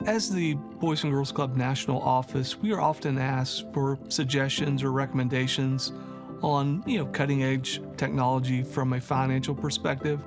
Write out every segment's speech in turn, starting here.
As the Boys and Girls Club National Office, we are often asked for suggestions or recommendations on, cutting edge technology from a financial perspective.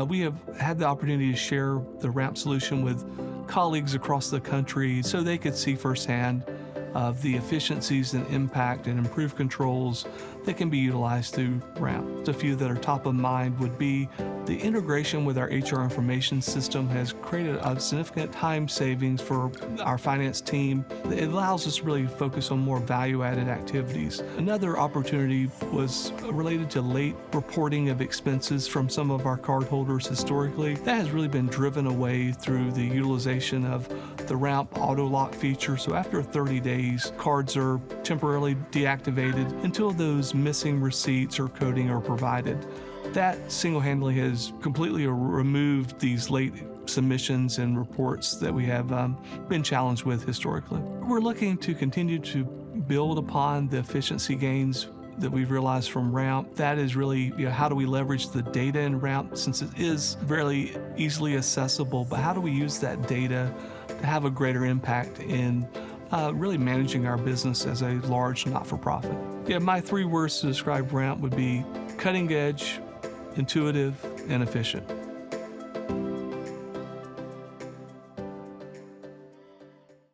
We have had the opportunity to share the RAMP solution with colleagues across the country so they could see firsthand of the efficiencies and impact and improved controls that can be utilized through RAMP. A few that are top of mind would be the integration with our HR information system has created a significant time savings for our finance team. It allows us to really focus on more value-added activities. Another opportunity was related to late reporting of expenses from some of our cardholders historically. That has really been driven away through the utilization of the RAMP auto lock feature. So after 30 days, cards are temporarily deactivated until those missing receipts or coding are provided. That single-handedly has completely removed these late submissions and reports that we have been challenged with historically. We're looking to continue to build upon the efficiency gains that we've realized from RAMP. That is really, how do we leverage the data in RAMP since it is very easily accessible, but how do we use that data to have a greater impact in really managing our business as a large not-for-profit. My 3 words to describe RAMP would be cutting edge, intuitive, and efficient.